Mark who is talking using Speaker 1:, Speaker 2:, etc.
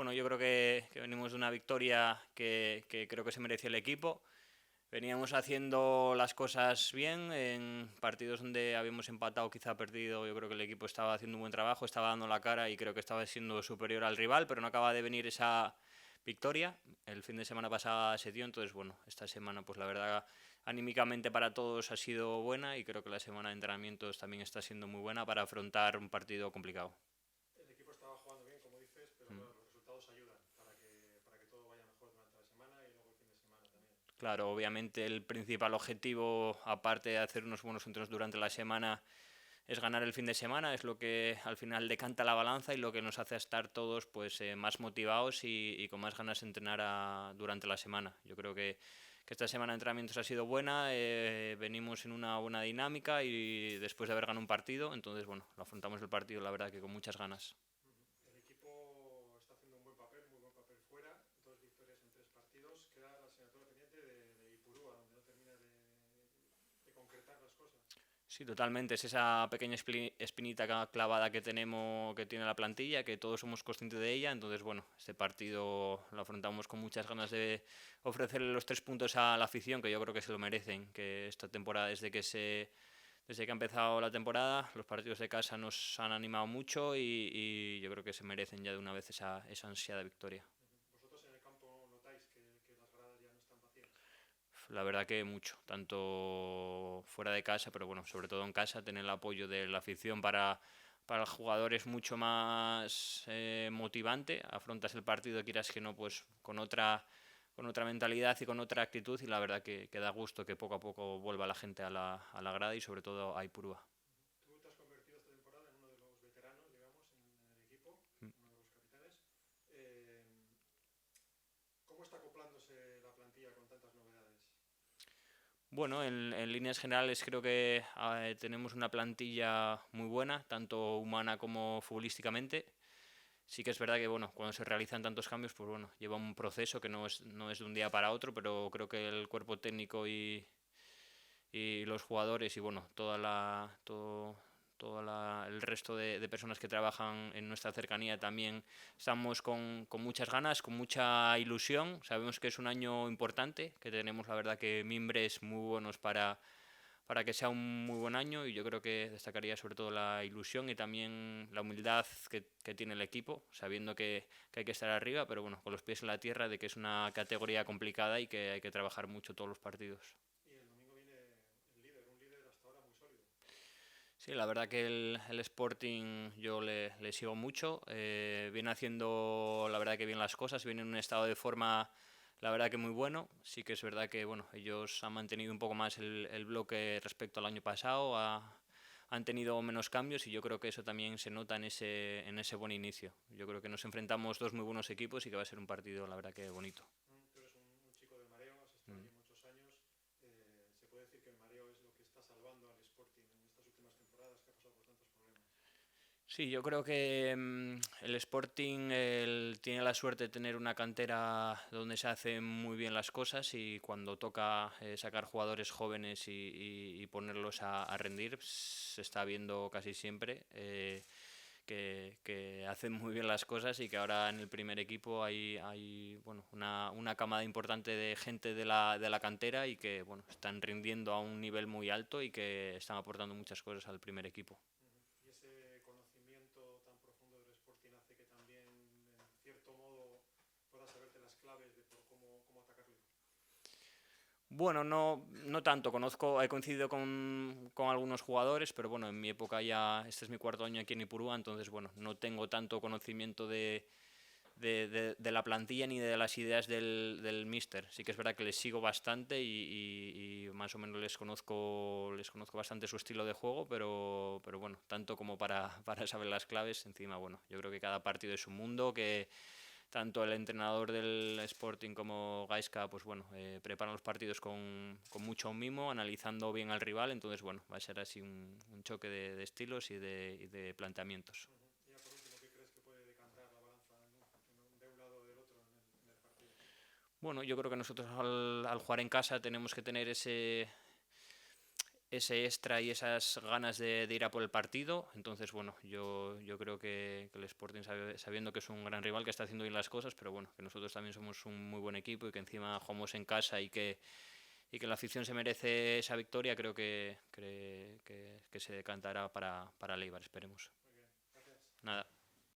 Speaker 1: Bueno, yo creo que venimos de una victoria que creo que se merecía el equipo. Veníamos haciendo las cosas bien en partidos donde habíamos empatado, quizá perdido. Yo creo que el equipo estaba haciendo un buen trabajo, estaba dando la cara y creo que estaba siendo superior al rival, pero no acaba de venir esa victoria. El fin de semana pasado se dio, entonces bueno, esta semana pues la verdad anímicamente para todos ha sido buena y creo que la semana de entrenamientos también está siendo muy buena para afrontar un partido complicado.
Speaker 2: El equipo estaba jugando bien, como dices, pero
Speaker 1: Mm.
Speaker 2: claro, los resultados ayudan para que todo vaya mejor durante la semana y luego el fin de semana también.
Speaker 1: Claro, obviamente el principal objetivo, aparte de hacer unos buenos entrenos durante la semana, es ganar el fin de semana, es lo que al final decanta la balanza y lo que nos hace estar todos pues más motivados y con más ganas de entrenar durante la semana. Yo creo que esta semana de entrenamientos ha sido buena, venimos en una buena dinámica y después de haber ganado un partido, entonces bueno, lo afrontamos el partido la verdad que con muchas ganas.
Speaker 2: El equipo está haciendo un buen papel, muy buen papel fuera, dos victorias en tres partidos. Queda la asignatura pendiente de Ipurúa, donde no termina de concretar las cosas.
Speaker 1: Sí, totalmente. Es esa pequeña espinita clavada que tenemos, que tiene la plantilla, que todos somos conscientes de ella. Entonces, bueno, este partido lo afrontamos con muchas ganas de ofrecerle los 3 puntos a la afición, que yo creo que se lo merecen. Que esta temporada, desde que ha empezado la temporada, los partidos de casa nos han animado mucho y yo creo que se merecen ya de una vez esa ansiada victoria.
Speaker 2: Vosotros en el campo notáis que las gradas ya no están vacías.
Speaker 1: La verdad que mucho, tanto fuera de casa, pero bueno, sobre todo en casa, tener el apoyo de la afición para el jugador es mucho más motivante. Afrontas el partido, quieras que no, pues con otra mentalidad y con otra actitud y la verdad que da gusto que poco a poco vuelva la gente a la grada y sobre todo a Ipurúa.
Speaker 2: Tú te has convertido esta temporada en uno de los veteranos, digamos, en el equipo, uno de los capitanes. Eh, ¿Cómo está acoplándose la plantilla con tantas novedades?
Speaker 1: Bueno, en líneas generales creo que tenemos una plantilla muy buena, tanto humana como futbolísticamente. Sí que es verdad que bueno, cuando se realizan tantos cambios, pues bueno, lleva un proceso que no es de un día para otro, pero creo que el cuerpo técnico y los jugadores y bueno, el resto de personas que trabajan en nuestra cercanía también estamos con muchas ganas, con mucha ilusión. Sabemos que es un año importante, que tenemos la verdad que mimbres muy buenos para que sea un muy buen año y yo creo que destacaría sobre todo la ilusión y también la humildad que tiene el equipo, sabiendo que hay que estar arriba, pero bueno, con los pies en la tierra de que es una categoría complicada y que hay que trabajar mucho todos los partidos.
Speaker 2: Y el domingo viene el líder, un líder hasta ahora muy sólido.
Speaker 1: Sí, la verdad que el Sporting yo le sigo mucho, viene haciendo la verdad que bien las cosas, viene en un estado de forma la verdad que muy bueno, sí que es verdad que bueno, ellos han mantenido un poco más el bloque respecto al año pasado, han tenido menos cambios y yo creo que eso también se nota en ese buen inicio. Yo creo que nos enfrentamos dos muy buenos equipos y que va a ser un partido la verdad que bonito.
Speaker 2: Tú eres un chico del mareo, has estado allí muchos años. Se puede decir que el mareo es lo que está salvando al Sporting en estas últimas temporadas que ha pasado por tantos problemas.
Speaker 1: Sí, yo creo que el Sporting tiene la suerte de tener una cantera donde se hacen muy bien las cosas y cuando toca sacar jugadores jóvenes y ponerlos a rendir, se está viendo casi siempre que hacen muy bien las cosas y que ahora en el primer equipo hay bueno, una camada importante de gente de la cantera y que bueno, están rindiendo a un nivel muy alto y que están aportando muchas cosas al primer equipo.
Speaker 2: Y ese conocimiento tan profundo del Sporting hace que también, en cierto modo, puedas saberte las claves de por cómo atacarlo.
Speaker 1: Bueno, no tanto. He coincidido con algunos jugadores, pero bueno, en mi época ya, este es mi cuarto año aquí en Ipurúa, entonces bueno, no tengo tanto conocimiento de la plantilla ni de las ideas del míster. Sí que es verdad que les sigo bastante y más o menos les conozco bastante su estilo de juego, pero bueno, tanto como para saber las claves, encima, bueno, yo creo que cada partido es un mundo, que tanto el entrenador del Sporting como Gaisca, pues bueno, preparan los partidos con mucho mimo, analizando bien al rival, entonces bueno, va a ser así un choque de estilos y de planteamientos.
Speaker 2: Y ya por último, ¿qué crees que puede decantar la balanza de un lado o del otro en el partido?
Speaker 1: Bueno, yo creo que nosotros al jugar en casa tenemos que tener ese extra y esas ganas de ir a por el partido. Entonces, bueno, yo creo que el Sporting, sabiendo que es un gran rival, que está haciendo bien las cosas, pero bueno, que nosotros también somos un muy buen equipo y que encima jugamos en casa y que la afición se merece esa victoria, creo que se decantará para el Eibar, esperemos.
Speaker 2: Muy bien, gracias.
Speaker 1: Nada.